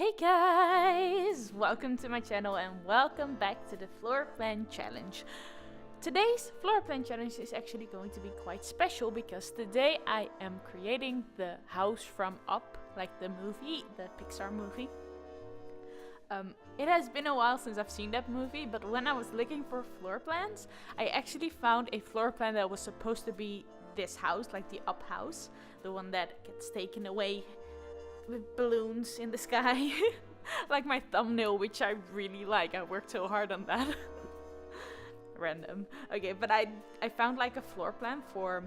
Hey guys! Welcome to my channel and welcome back to the floor plan challenge. Today's floor plan challenge is actually going to be quite special because today I am creating the house from Up, like the movie, the Pixar movie. It has been a while since I've seen that movie, but when I was looking for floor plans, I actually found a floor plan that was supposed to be this house, like the Up house, the one that gets taken away with balloons in the sky. Like my thumbnail, which I really like. I worked so hard on that. Random. Okay, but I found like a floor plan for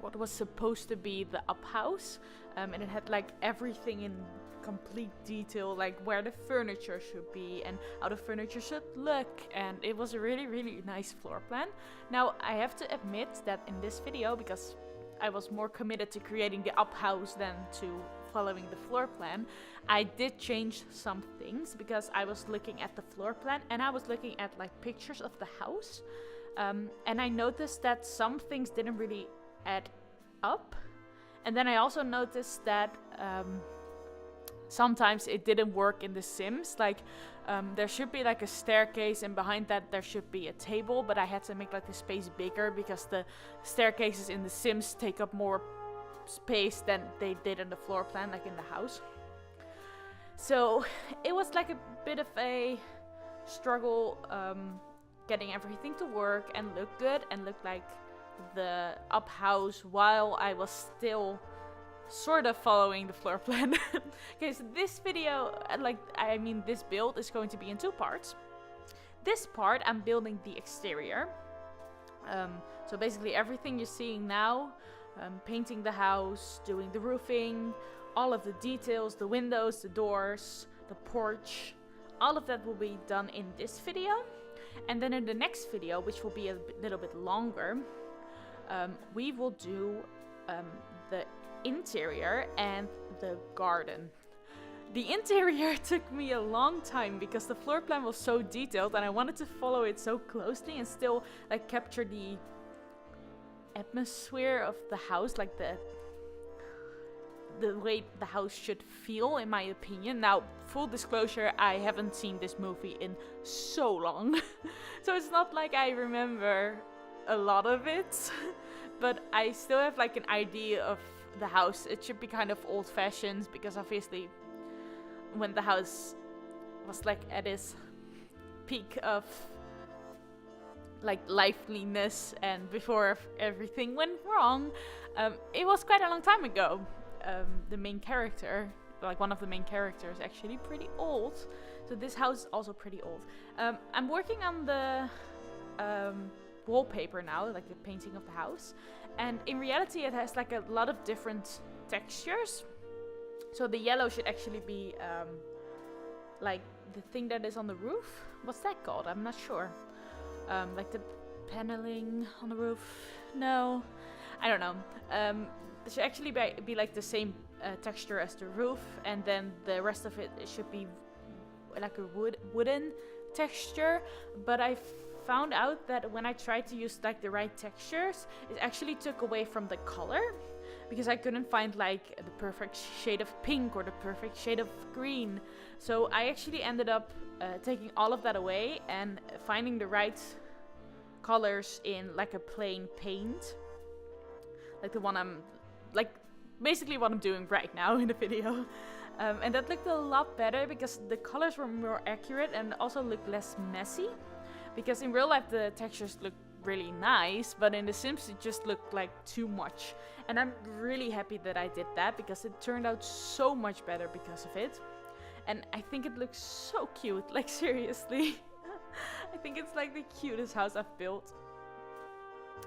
what was supposed to be the Up house, and it had like everything in complete detail, like where the furniture should be and how the furniture should look, and it was a really nice floor plan. Now I have to admit that in this video, because I was more committed to creating the Up house than to following the floor plan, I did change some things because I was looking at the floor plan and I was looking at like pictures of the house, and I noticed that some things didn't really add up, and then I also noticed that sometimes it didn't work in The Sims. Like there should be like a staircase and behind that there should be a table, but I had to make like the space bigger because the staircases in The Sims take up more space than they did in the floor plan, like in the house. So it was like a bit of a struggle getting everything to work and look good and look like the Up house while I was still sort of following the floor plan. Okay, so this video, this build is going to be in two parts. This part, I'm building the exterior. So basically everything you're seeing now, painting the house, doing the roofing, all of the details, the windows, the doors, the porch, all of that will be done in this video. And then in the next video, which will be a little bit longer, we will do the interior and the garden. The interior took me a long time because the floor plan was so detailed and I wanted to follow it so closely and still like capture the atmosphere of the house, like the way the house should feel, in my opinion. Now, full disclosure, I haven't seen this movie in so long. So it's not like I remember a lot of it, but I still have like an idea of the house. It should be kind of old-fashioned because obviously when the house was like at its peak of like liveliness and before everything went wrong, it was quite a long time ago. The main character, like one of the main characters, actually pretty old, so this house is also pretty old. I'm working on the wallpaper now, like the painting of the house, and in reality it has like a lot of different textures. So the yellow should actually be like the thing that is on the roof. What's that called? I'm not sure. Like the paneling on the roof. No, I don't know. It should actually be like the same texture as the roof, and then the rest of it should be like a wooden texture. But I found out that when I tried to use like the right textures, it actually took away from the color, because I couldn't find like the perfect shade of pink or the perfect shade of green. So I actually ended up taking all of that away and finding the right colors in like a plain paint, like the one basically what I'm doing right now in the video. And that looked a lot better because the colors were more accurate and also looked less messy. Because in real life the textures look really nice, but in The Sims it just looked like too much. And I'm really happy that I did that because it turned out so much better because of it. And I think it looks so cute, like seriously. I think it's like the cutest house I've built.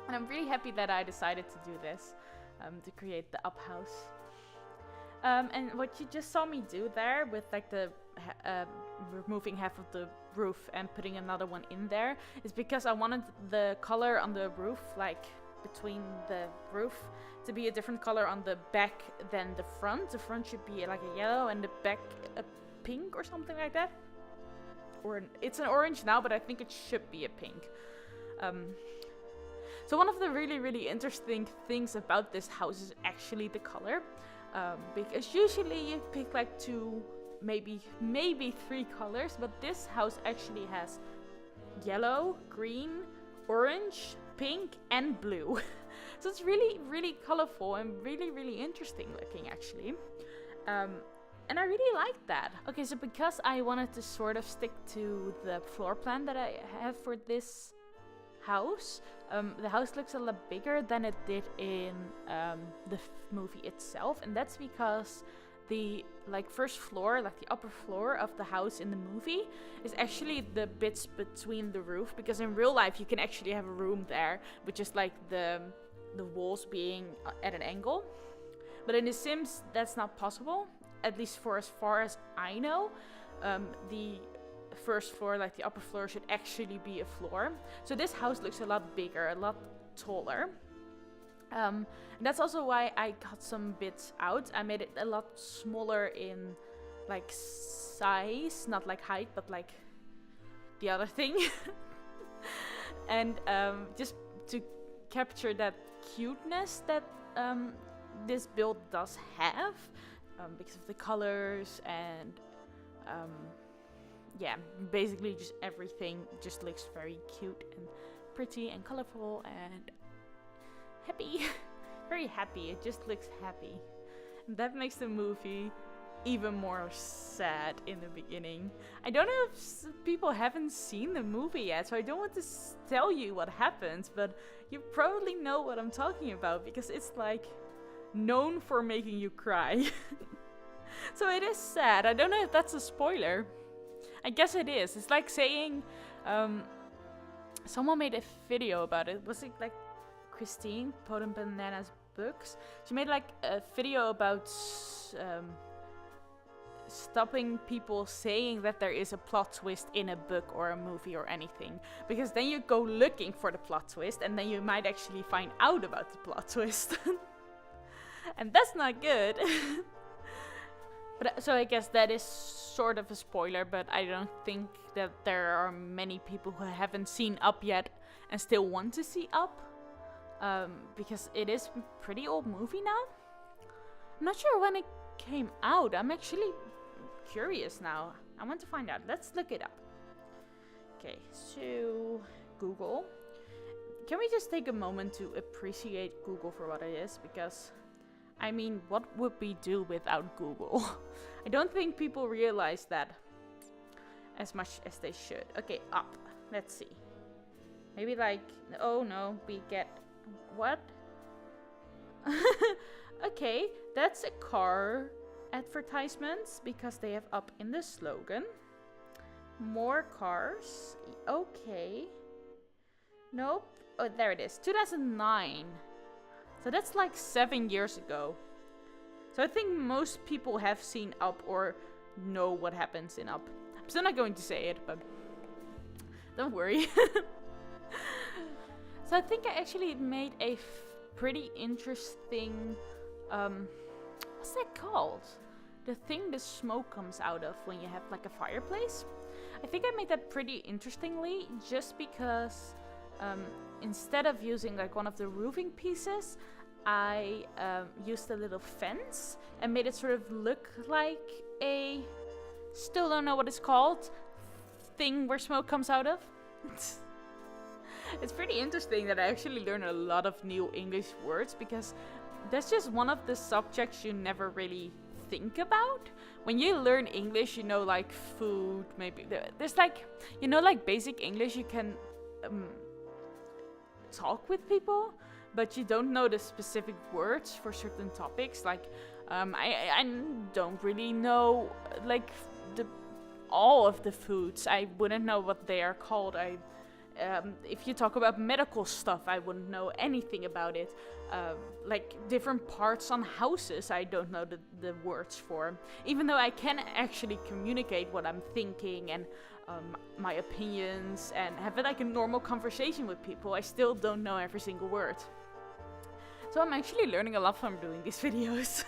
And I'm really happy that I decided to do this, to create the Up house. And what you just saw me do there with like the removing half of the roof and putting another one in there is because I wanted the color on the roof, like between the roof, to be a different color on the back than the front. The front should be like a yellow and the back a pink or something like that. Or it's an orange now, but I think it should be a pink. So one of the really interesting things about this house is actually the color. Because usually you pick like two maybe 3 colors, but this house actually has yellow, green, orange, pink, and blue. So it's really, really colorful and really, really interesting looking, actually. And I really like that. Okay, so because I wanted to sort of stick to the floor plan that I have for this house, the house looks a lot bigger than it did in the movie itself, and that's because the first floor, like the upper floor of the house in the movie, is actually the bits between the roof, because in real life you can actually have a room there with just like the walls being at an angle. But in The Sims, that's not possible, at least for as far as I know. The first floor, like the upper floor, should actually be a floor. So this house looks a lot bigger, a lot taller. And that's also why I cut some bits out. I made it a lot smaller in like size, not like height, but like the other thing. And just to capture that cuteness that this build does have, because of the colors and yeah, basically just everything just looks very cute and pretty and colorful and happy. Very happy. It just looks happy. And that makes the movie even more sad in the beginning. I don't know if people haven't seen the movie yet, so I don't want to tell you what happens, but you probably know what I'm talking about, because it's like known for making you cry. So it is sad. I don't know if that's a spoiler. I guess it is. It's like saying, someone made a video about it. Was it like Christine, Potent Bananas Books? She made like a video about stopping people saying that there is a plot twist in a book or a movie or anything, because then you go looking for the plot twist and then you might actually find out about the plot twist. And that's not good. But so I guess that is sort of a spoiler, but I don't think that there are many people who haven't seen Up yet and still want to see Up, because it is a pretty old movie now. I'm not sure when it came out. I'm actually curious now. I want to find out. Let's look it up. Okay, so Google. Can we just take a moment to appreciate Google for what it is? Because I mean, what would we do without Google? I don't think people realize that as much as they should. Okay, Up. Let's see. Maybe like, oh no, we get, what? Okay, that's a car advertisements, because they have Up in the slogan. More cars. Okay. Nope. Oh, there it is. 2009. So that's like 7 years ago. So I think most people have seen Up or know what happens in Up. I'm still not going to say it, but don't worry. So I think I actually made a pretty interesting, what's that called? The thing the smoke comes out of when you have like a fireplace. I think I made that pretty interestingly, just because instead of using like one of the roofing pieces, I used a little fence and made it sort of look like a, still don't know what it's called, thing where smoke comes out of. It's pretty interesting that I actually learned a lot of new English words, because that's just one of the subjects you never really think about. When you learn English, you know, like food, maybe there's like, you know, like basic English, you can talk with people, but you don't know the specific words for certain topics. Like I don't really know like all of the foods. I wouldn't know what they are called. If you talk about medical stuff, I wouldn't know anything about it. Like different parts on houses, I don't know the words for. Even though I can actually communicate what I'm thinking and my opinions and have like a normal conversation with people, I still don't know every single word. So I'm actually learning a lot from doing these videos.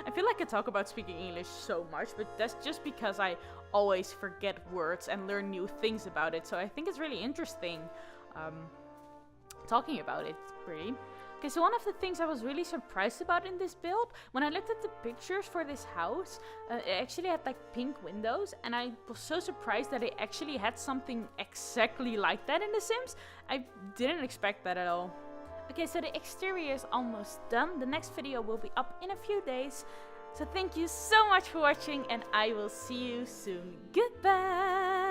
I feel like I talk about speaking English so much, but that's just because I always forget words and learn new things about it. So I think it's really interesting talking about it, really. Okay, so one of the things I was really surprised about in this build, when I looked at the pictures for this house, it actually had like pink windows, and I was so surprised that it actually had something exactly like that in The Sims. I didn't expect that at all. Okay, so the exterior is almost done. The next video will be up in a few days. So thank you so much for watching, and I will see you soon. Goodbye!